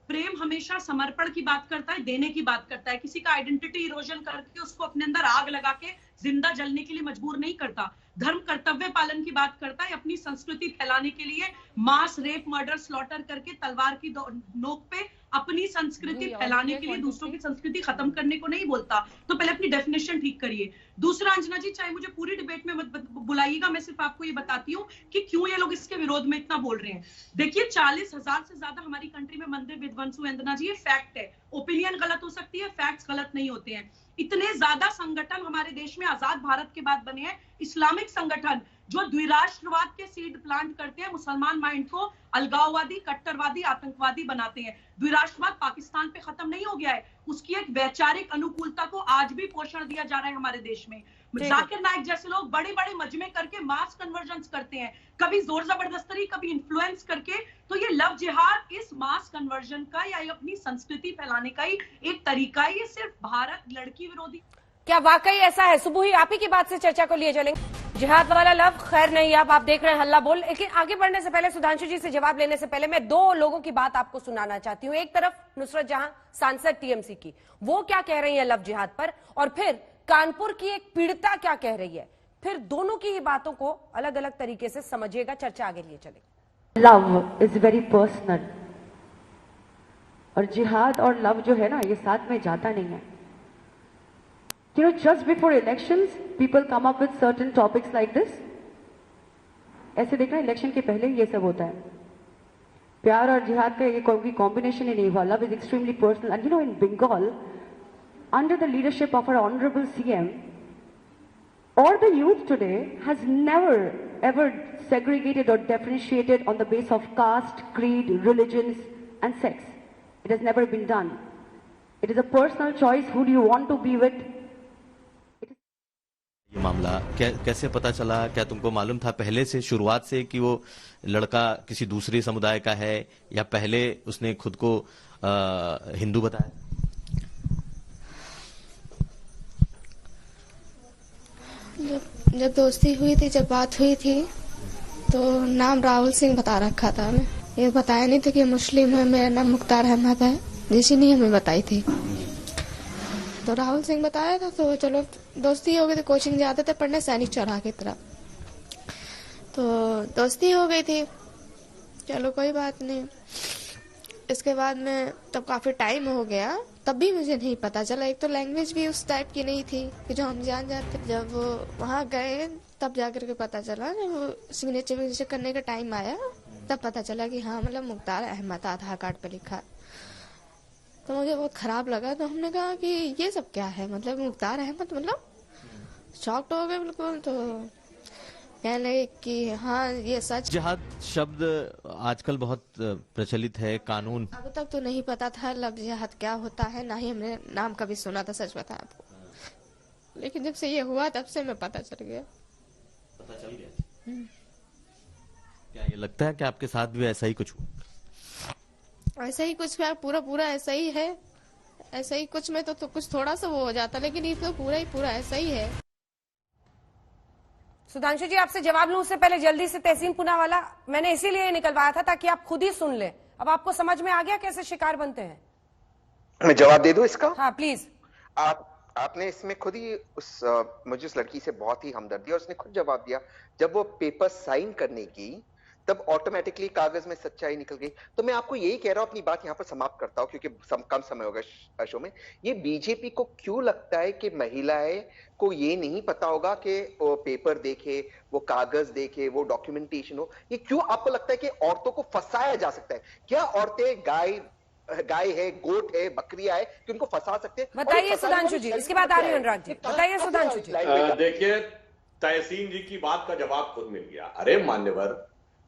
प्रेम हमेशा समर्पण की बात करता है, देने की बात करता है, किसी का आइडेंटिटी इरोजन करके उसको अपने अंदर आग लगा के जिंदा जलने के लिए मजबूर नहीं करता। धर्म कर्तव्य पालन की बात करता है, अपनी संस्कृति फैलाने के लिए मास रेप, मर्डर, स्लॉटर करके तलवार की नोक पे अपनी संस्कृति फैलाने के लिए दूसरों की संस्कृति खत्म करने को नहीं बोलता। तो पहले अपनी डेफिनेशन ठीक करिए। दूसरा, अंजना जी, चाहे मुझे पूरी डिबेट में मत बुलाइएगा, मैं सिर्फ आपको ये बताती हूँ कि क्यों ये लोग इसके विरोध में इतना बोल रहे हैं। देखिए, 40,000 से ज्यादा हमारी कंट्री में मंदिर विध्वंस हुए अंजना जी, ये फैक्ट है। ओपिनियन गलत हो सकती है, फैक्ट्स गलत नहीं होते हैं। इतने ज्यादा संगठन हमारे देश में आजाद भारत के बाद बने हैं, इस्लामिक संगठन जो द्विराष्ट्रवाद के सीड प्लांट करते हैं, मुसलमान माइंड को अलगाववादी, कट्टरवादी, आतंकवादी बनाते हैं। द्विराष्ट्रवाद पाकिस्तान पे खत्म नहीं हो गया है, उसकी एक वैचारिक अनुकूलता को आज भी पोषण दिया जा रहा है हमारे देश में। जाकिर नाइक जैसे लोग बड़े बड़े मजमे करके मास कन्वर्जन्स करते हैं, कभी जोर जबरदस्ती, कभी इन्फ्लुएंस करके। तो ये लव जिहाद इस मास कन्वर्जन का या अपनी संस्कृति फैलाने का ही एक तरीका है। ये सिर्फ भारत लड़की विरोधी। क्या वाकई ऐसा है? सुबह ही आप ही की बात से चर्चा को लिए चलेंगे। जिहाद वाला लव खैर नहीं, आप देख रहे हैं हल्ला बोल। लेकिन आगे बढ़ने से पहले, सुधांशु जी से जवाब लेने से पहले, मैं दो लोगों की बात आपको सुनाना चाहती हूँ। एक तरफ नुसरत जहां, सांसद टीएमसी की, वो क्या कह रही है लव जिहाद पर, और फिर कानपुर की एक पीड़िता क्या कह रही है। फिर दोनों की ही बातों को अलग अलग तरीके से समझिएगा। चर्चा आगे लिए चलेगी। लव इज वेरी पर्सनल, और जिहाद और लव जो है ना, ये साथ में जाता नहीं है। You know, just before elections, people come up with certain topics like this. ऐसे देखना, इलेक्शन के पहले ये सब होता है। प्यार और जिहाद का ये कोई कॉम्बिनेशन ही नहीं हुआ। Love is extremely personal. And you know, in Bengal, under the leadership of our honorable CM, all the youth today has never ever segregated or differentiated on the basis of caste, creed, religions, and sex. It has never been done. It is a personal choice. Who do you want to be with? ये मामला कैसे पता चला? क्या तुमको मालूम था पहले से, शुरुआत से, कि वो लड़का किसी दूसरे समुदाय का है, या पहले उसने खुद को हिंदू बताया? जब दोस्ती हुई थी, जब बात हुई थी, तो नाम राहुल सिंह बता रखा था हमें। ये बताया नहीं था कि मुस्लिम है। मेरा नाम मुख्तार अहमद है, जिसी ने हमें बताई थी। तो राहुल सिंह बताया था, तो चलो दोस्ती हो गई थी। कोचिंग जाते थे पढ़ने सैनिक चौराहा की तरफ, तो दोस्ती हो गई थी। चलो कोई बात नहीं। इसके बाद में तब काफी टाइम हो गया, तब भी मुझे नहीं पता चला। एक तो लैंग्वेज भी उस टाइप की नहीं थी कि जो हम जान जाते। जब वो वहाँ गए तब जाकर के पता चला, जब वो सिग्नेचर करने का टाइम आया तब पता चला कि हाँ, मतलब मुख्तार अहमद आधार कार्ड पे लिखा। तो मुझे बहुत खराब लगा। तो हमने कहा कि ये सब क्या है, मतलब मुख्तार अहमद, मतलब शॉक्ड हो गए बिल्कुल। तो कहने लगे कि हाँ, ये सच। जिहाद शब्द आजकल बहुत प्रचलित है, कानून। अब तक तो नहीं पता था लव जिहाद क्या होता है, ना ही हमने नाम कभी सुना था, सच बताएं आपको। लेकिन जब से ये हुआ तब से मैं पता चल गया। पता चल गया। क्या ये लगता है कि आपके साथ भी ऐसा ही कुछ हुआ? ऐसा ही कुछ, पूरा ऐसा ही है। ऐसा ही कुछ में तो कुछ थोड़ा सा वो हो जाता, लेकिन ये तो पूरा ऐसा ही है। सुधांशु जी, आपसे जवाब लूं उससे पहले जल्दी से तहसीन पूनावाला, मैंने इसीलिए निकलवाया था ताकि आप खुद ही सुन लें। अब आपको समझ में आ गया कैसे शिकार बनते हैं? मैं जवाब दे दूं इसका? हाँ प्लीज। आपने इसमें खुद ही मुझे उस लड़की से बहुत ही हमदर्दी, और उसने खुद जवाब दिया। जब वो पेपर साइन करने की, तब ऑटोमेटिकली कागज में सच्चाई निकल गई। तो मैं आपको यही कह रहा हूं, अपनी बात यहाँ पर समाप्त करता हूं क्योंकि कम समय होगा शो में। ये बीजेपी को क्यों लगता है कि महिलाएं को ये नहीं पता होगा कि वो पेपर देखे, वो कागज देखे, वो डॉक्यूमेंटेशन हो? ये क्यों आपको लगता है कि औरतों को फंसाया जा सकता है? क्या औरतें गाय है, गोट है, बकरियां है कि उनको फंसा सकते हैं? बताइए सुधांशु जी, इसके बाद आ रही है अनुराग जी। बताइए सुधांशु जी। देखिए, तहसीन जी की बात का जवाब खुद मिल गया। अरे मान्यवर,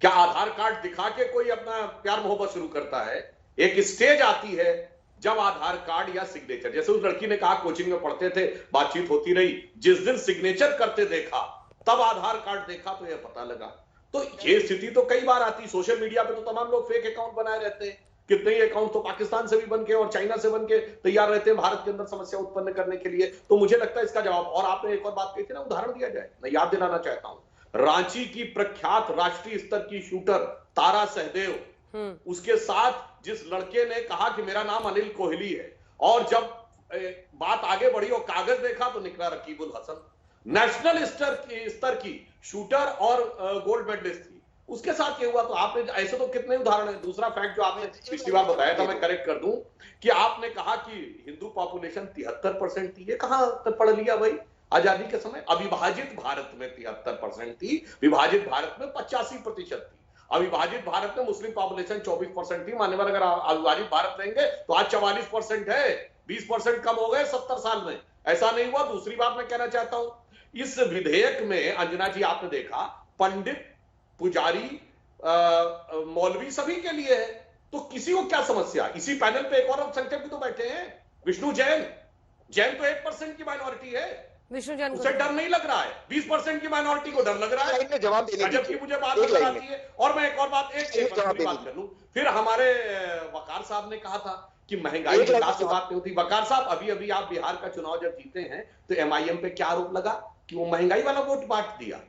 क्या आधार कार्ड दिखा के कोई अपना प्यार मोहब्बत शुरू करता है? एक स्टेज आती है जब आधार कार्ड या सिग्नेचर, जैसे उस लड़की ने कहा कोचिंग में पढ़ते थे, बातचीत होती रही, जिस दिन सिग्नेचर करते देखा, तब आधार कार्ड देखा तो यह पता लगा। तो ये स्थिति तो कई बार आती। सोशल मीडिया पे तो तमाम लोग फेक अकाउंट बनाए रहते हैं। कितने ही अकाउंट तो पाकिस्तान से भी बन के और चाइना से बन के तैयार रहते हैं भारत के अंदर समस्या उत्पन्न करने के लिए। तो मुझे लगता है इसका जवाब, और आपने एक और बात कही थी ना, उदाहरण दिया जाए, मैं याद दिलाना चाहता हूं। रांची की प्रख्यात राष्ट्रीय स्तर की शूटर तारा सहदेव, उसके साथ जिस लड़के ने कहा कि मेरा नाम अनिल कोहली है, और जब बात आगे बढ़ी और कागज देखा तो निकला रकीबुल हसन। नेशनल स्तर की शूटर और गोल्ड मेडलिस्ट थी, उसके साथ ये हुआ। तो आपने ऐसे तो कितने उदाहरण है। दूसरा फैक्ट जो आपने पिछली बार बताया था, मैं करेक्ट कर दूं कि आपने कहा कि हिंदू पॉपुलेशन 73% थी। ये कहां पढ़ लिया भाई? आजादी के समय अविभाजित भारत में 73% थी, विभाजित भारत में 85% थी। अविभाजित भारत में मुस्लिम पॉपुलेशन 24% थी। मान्यवर अगर अविभाजित भारत रहेंगे तो आज 44% है, 20% कम हो गए 70 साल में। ऐसा नहीं हुआ। दूसरी बात मैं कहना चाहता हूं, इस विधेयक में अंजना जी आपने देखा पंडित, पुजारी, मौलवी सभी के लिए है। तो किसी को क्या समस्या? इसी पैनल पे एक और अल्पसंख्यक भी तो बैठे हैं, विष्णु जैन। जैन तो 1% की माइनॉरिटी है, विष्णु जैन उसे डर नहीं लग रहा है। 20% की माइनॉरिटी को डर लग रहा है। जवाब देने जबकि मुझे बात नजर आती है। और मैं एक और बात एक बात कर लूं, फिर हमारे वकार साहब ने कहा था कि महंगाई के साथ बात नहीं होती। वकार साहब, अभी अभी आप बिहार का चुनाव जब जीते हैं तो MIM पे क्या आरोप लगा कि वो महंगाई वाला वोट बांट दिया,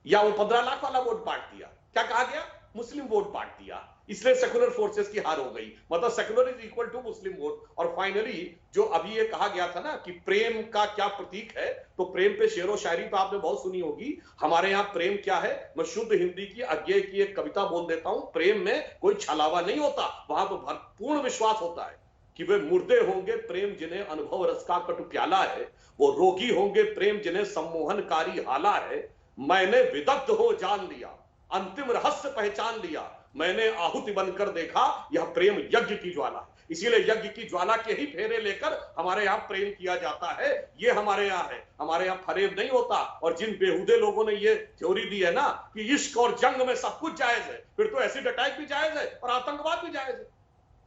या वो 15 लाख वाला वोट बांट दिया। क्या कहा गया? मुस्लिम वोट बांट दिया, इसलिए सेकुलर फोर्सेस की हार हो गई। मतलब secular is equal to Muslim vote. और फाइनली जो अभी ये कहा गया था ना कि प्रेम का क्या प्रतीक है, तो प्रेम पे शेरो शायरी तो आपने बहुत सुनी होगी। हमारे यहाँ प्रेम क्या है, मैं शुद्ध हिंदी की अज्ञेय की एक कविता बोल देता हूं। प्रेम में कोई छलावा नहीं होता, वहां तो भरपूर्ण विश्वास होता है कि वे मुर्दे होंगे प्रेम जिन्हें अनुभव रस का कटु प्याला है, वो रोगी होंगे प्रेम जिन्हें सम्मोहनकारी हाला है। मैंने विदग्ध हो जान लिया, अंतिम रहस्य पहचान लिया, मैंने आहुति बनकर देखा, यह प्रेम यज्ञ की ज्वाला है। इसीलिए यज्ञ की ज्वाला के ही फेरे लेकर हमारे यहाँ प्रेम किया जाता है। ये हमारे यहाँ है, हमारे यहाँ फरेब नहीं होता। और जिन बेहुदे लोगों ने ये थ्योरी दी है ना कि इश्क और जंग में सब कुछ जायज है, फिर तो एसिड अटैक भी जायज है और आतंकवाद भी जायज है।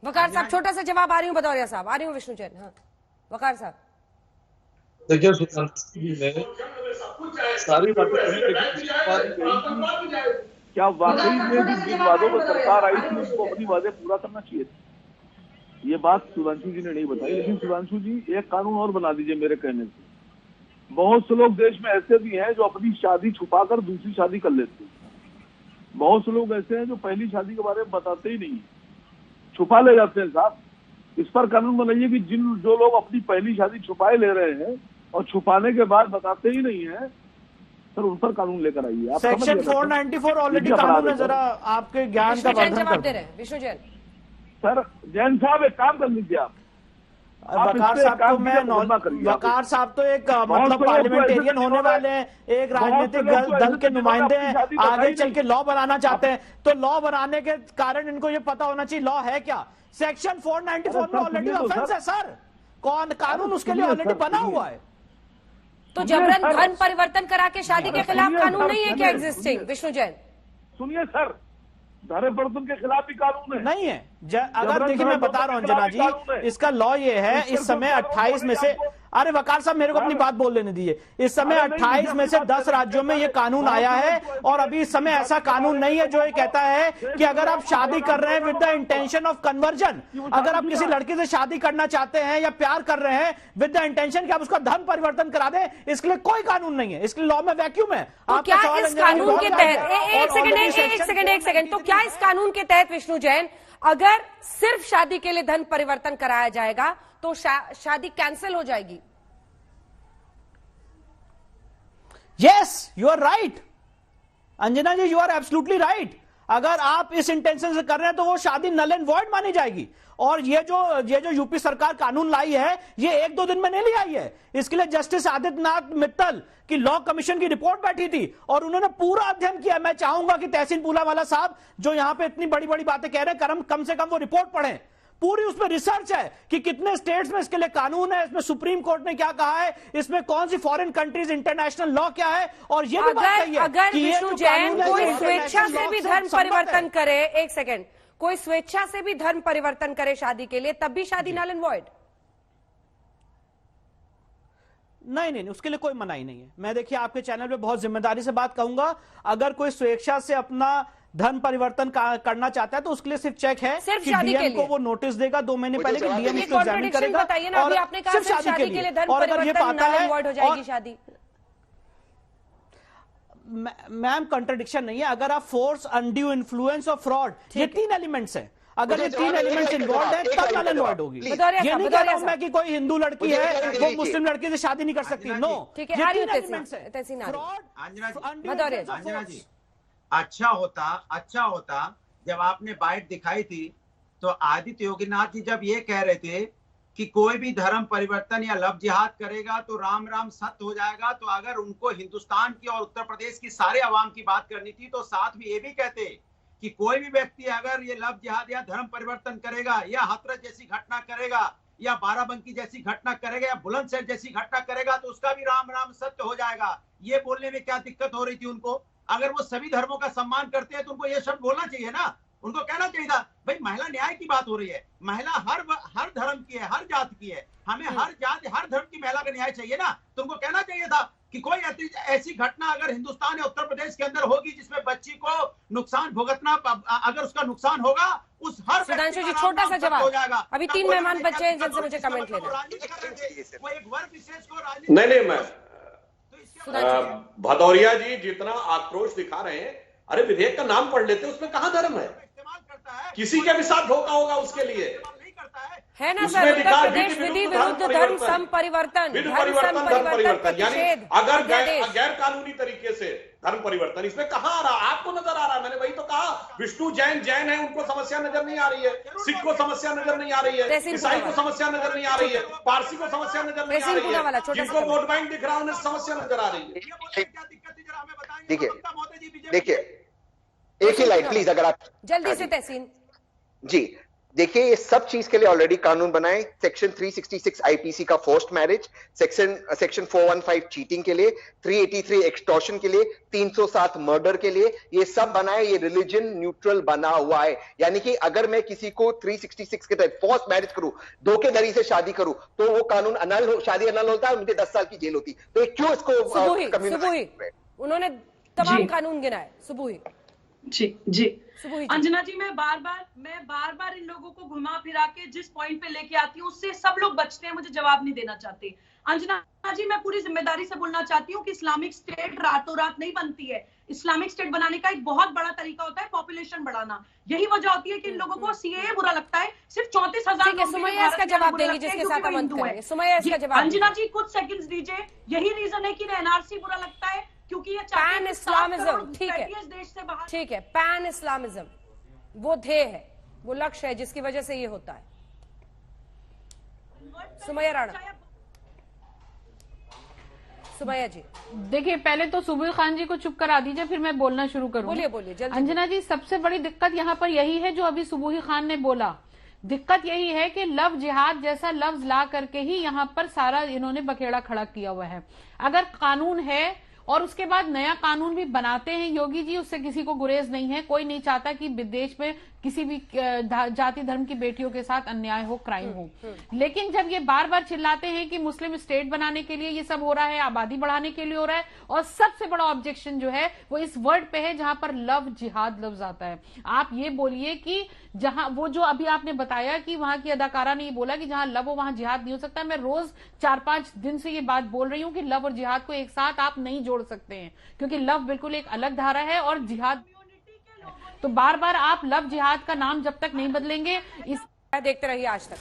वकार साहब, छोटा सा जवाब। आ रही हूँ भदौरिया साहब, आ रही हूँ विष्णु जैन। हाँ वकार साहब। देखिए सुशांत जी ने सारी बातें, क्या वाकई में जिन वादों में सरकार आई थी उसको अपनी वादे पूरा करना चाहिए था? ये बात सुधांशु जी ने नहीं बताई। लेकिन सुधांशु जी, एक कानून और बना दीजिए मेरे कहने से। बहुत से लोग देश में ऐसे भी हैं जो अपनी शादी छुपाकर दूसरी शादी कर लेते हैं। बहुत से लोग ऐसे हैं जो पहली शादी के बारे में बताते ही नहीं, छुपा ले जाते हैं। साहब, इस पर कानून बनाइए कि जो लोग अपनी पहली शादी छुपाए ले रहे हैं और छुपाने के बाद बताते ही नहीं है, सर उन पर कानून लेकर आइए। सेक्शन 494 ऑलरेडी कानून है। जरा आपके ज्ञान का वर्धन जवाब दे रहे हैं विष्णु जैन। सर जैन साहब, एक काम कर लीजिए आप। वकार साहब तो वकार साहब तो एक मतलब पार्लियामेंटेरियन होने वाले हैं, एक राजनीतिक दल के नुमाइंदे हैं, आगे चल के लॉ बनाना चाहते हैं। तो लॉ बनाने के कारण इनको ये पता होना चाहिए लॉ है क्या। सेक्शन 494 में ऑलरेडी ऑफेंस है सर, कौन कानून उसके लिए ऑलरेडी बना हुआ है। तो जबरन धर्म परिवर्तन करा के शादी के खिलाफ कानून नहीं है क्या एग्जिस्टिंग? विष्णु जैन सुनिए सर, धर्म परिवर्तन के खिलाफ भी कानून है। नहीं है। अगर देखिए मैं बता रहा हूं अंजना जी, इसका लॉ ये है इस समय 28 में से, अरे वकार साहब मेरे को अपनी बात बोल लेने दीजिए। इस समय 28 में से 10 राज्यों में ये कानून आया है और अभी इस समय ऐसा कानून नहीं है जो ये कहता है कि अगर आप शादी कर रहे हैं with the intention of conversion, अगर आप किसी लड़की से शादी करना चाहते हैं या प्यार कर रहे हैं विद द इंटेंशन कि आप उसका धर्म परिवर्तन करा दें, इसके लिए कोई कानून नहीं है। इसके लिए लॉ में वैक्यूम है। तो क्या इस कानून के तहत एक सेकंड तो क्या इस कानून के तहत विष्णु जैन अगर सिर्फ शादी के लिए धर्म परिवर्तन कराया जाएगा तो शादी कैंसिल हो जाएगी? Yes, you are right Anjana ji, you are absolutely right. अगर आप इस इंटेंशन से कर रहे हैं तो वो शादी नल एंड वॉइड मानी जाएगी। और ये जो यूपी सरकार कानून लाई है ये 1-2 दिन में नहीं ली आई है। इसके लिए जस्टिस आदित्यनाथ मित्तल की लॉ कमीशन की रिपोर्ट बैठी थी और उन्होंने पूरा अध्ययन किया। मैं चाहूंगा कि तहसीन पूलावाला साहब जो यहां पे इतनी बड़ी बड़ी बातें कह रहे हैं, कम से कम वो रिपोर्ट पढ़ें। पूरी उसमें रिसर्च है कि कितने स्टेट्स में इसके लिए कानून है, इसमें सुप्रीम कोर्ट ने क्या कहा है, इसमें कौन सी फॉरेन कंट्रीज इंटरनेशनल लॉ क्या है। और ये भी बात कही है अगर कि विष्णु जैन कोई स्वेच्छा से भी धर्म परिवर्तन करे, एक सेकंड, कोई स्वेच्छा से भी धर्म परिवर्तन करे शादी के लिए, तब भी शादी नल एंड वॉइड? नहीं, उसके लिए कोई मनाही नहीं है। मैं देखिए आपके चैनल पे बहुत जिम्मेदारी से बात कहूंगा, अगर कोई स्वेच्छा से अपना धर्म परिवर्तन करना चाहता है तो उसके लिए सिर्फ चेक है कि डीएम को वो नोटिस देगा 2 महीने पहले कि डीएम इसको एग्जामिन करेगा। और आपने कहा सिर्फ शादी के लिए धर्म परिवर्तन नल एंड वॉइड हो जाएगी शादी। मैम कंट्रडिक्शन नहीं है। अगर आप फोर्स, अनड्यू इन्फ्लुएंस और फ्रॉड, ये 3 एलिमेंट्स हैं। अगर ये 3 एलिमेंट्स इन्वॉल्व है तब नल एंड वॉइड होगी। ये नहीं कह रहा हूं मैं कि कोई हिंदू लड़की है वो मुस्लिम लड़की से शादी नहीं कर सकती। नो, ठीक है, ये 3 एलिमेंट्स है। अच्छा होता जब आपने बाइट दिखाई थी तो आदित्य योगीनाथ जी जब ये कह रहे थे कि कोई भी धर्म परिवर्तन या लव जिहाद करेगा तो राम राम सत्य हो जाएगा, तो अगर उनको हिंदुस्तान की और उत्तर प्रदेश की सारे अवाम की बात करनी थी तो साथ में ये भी कहते कि कोई भी व्यक्ति अगर ये लव जिहाद या धर्म परिवर्तन करेगा या हाथरस जैसी घटना करेगा या बाराबंकी जैसी घटना करेगा या बुलंदशहर जैसी घटना करेगा तो उसका भी राम राम सत्य हो जाएगा। ये बोलने में क्या दिक्कत हो रही थी उनको? अगर वो सभी धर्मों का सम्मान करते हैं तो उनको ये शब्द बोलना चाहिए ना, उनको कहना चाहिए था भाई महिला न्याय की बात हो रही है, महिला हर धर्म की है, हर जात की है, हमें हर जात हर धर्म की महिला का न्याय चाहिए ना। तो उनको कहना चाहिए था कि कोई ऐसी घटना अगर हिंदुस्तान या उत्तर प्रदेश के अंदर होगी जिसमें बच्ची को नुकसान भुगतना, अगर उसका नुकसान होगा उस हर सुधांशु जी छोटा सा जवाब हो जाएगा। अभी 3 मेहमान बच्चे हैं जिनसे मुझे कमेंट लेना। नहीं मैं भदौरिया जी जितना आक्रोश दिखा रहे हैं, अरे विधेयक का नाम पढ़ लेते, उसमें कहां धर्म है? किसी के भी साथ धोखा होगा उसके लिए है ना सर। उत्तर प्रदेश विधि विरुद्ध धर्म सम परिवर्तन यानी अगर गैर कानूनी तरीके से धर्म परिवर्तन, इसमें कहां आ रहा? आपको नजर आ रहा है? मैंने वही तो कहा, विष्णु जैन है, उनको समस्या नजर नहीं आ रही है, सिख को समस्या नजर नहीं आ रही है, ईसाई को समस्या नजर नहीं आ रही है, पारसी को समस्या नजर नहीं आ रही है, जिनको वोट बैंक दिख रहा है उन्हें समस्या नजर आ रही है। देखिए एक ही लाइन प्लीज, अगर आप जल्दी से तहसीन जी। देखिए ये सब चीज के लिए ऑलरेडी कानून बनाए, सेक्शन 366 आईपीसी का फोर्स्ड मैरिज, सेक्शन 415 चीटिंग के लिए, 383 एक्सटॉर्शन के लिए, 307 मर्डर के लिए, ये सब बनाए। ये रिलीजन न्यूट्रल बना हुआ है, यानी कि अगर मैं किसी को 366 के तहत फोर्स्ड मैरिज करूं, धोखेधड़ी से शादी करूं, तो वो कानून अनल हो, शादी अनल होता है, मुझे 10 साल की जेल होती। तो क्यों इसको उन्होंने तमाम कानून गिनाए। सुबुही जी अंजना जी, मैं बार बार इन लोगों को घुमा फिरा के जिस पॉइंट पे लेके आती हूँ उससे सब लोग बचते हैं, मुझे जवाब नहीं देना चाहते। अंजना जी, मैं पूरी जिम्मेदारी से बोलना चाहती हूँ कि इस्लामिक स्टेट रातों रात नहीं बनती है। इस्लामिक स्टेट बनाने का एक बहुत बड़ा तरीका होता है पॉपुलेशन बढ़ाना। यही वजह होती है कि इन लोगों को सीएए बुरा लगता है। सिर्फ 34,000 सुमैया इसका जवाब देंगी जिसके साथ हम करेंगे। सुमैया इसका जवाब। अंजना जी कुछ सेकंड्स दीजिए। यही रीजन है कि एनआरसी बुरा लगता है, क्योंकि ये पैन इस्लामिज्म, ठीक है, पैन इस्लामिज्म वो ध्येय है, वो लक्ष्य है जिसकी वजह से ये होता है। सुमैया राणा। सुमैया जी देखिए, पहले तो सुबीर खान जी को चुप करा दीजिए, फिर मैं बोलना शुरू करूंगी। बोलिए जल्दी। अंजना जी, सबसे बड़ी दिक्कत यहाँ पर यही है जो अभी सुबीर खान ने बोला। दिक्कत यही है कि लव जिहाद जैसा लफ्ज ला करके ही यहाँ पर सारा इन्होंने बखेड़ा खड़ा किया हुआ है। अगर कानून है और उसके बाद नया कानून भी बनाते हैं योगी जी, उससे किसी को गुरेज नहीं है। कोई नहीं चाहता कि विदेश में किसी भी जाति धर्म की बेटियों के साथ अन्याय हो, क्राइम हो। लेकिन जब ये बार बार चिल्लाते हैं कि मुस्लिम स्टेट बनाने के लिए ये सब हो रहा है, आबादी बढ़ाने के लिए हो रहा है, और सबसे बड़ा ऑब्जेक्शन जो है वो इस वर्ड पे है जहां पर लव जिहाद लफ्ज आता है। आप ये बोलिए कि जहां वो जो अभी आपने बताया कि वहां की अदाकारा ने ये बोला कि जहां लव हो वहां जिहाद नहीं हो सकता। मैं रोज 4-5 दिन से ये बात बोल रही हूँ कि लव और जिहाद को एक साथ आप नहीं जोड़ सकते हैं, क्योंकि लव बिल्कुल एक अलग धारा है और जिहाद। तो बार बार आप लव जिहाद का नाम जब तक नहीं बदलेंगे, इस देखते रहिए आज तक।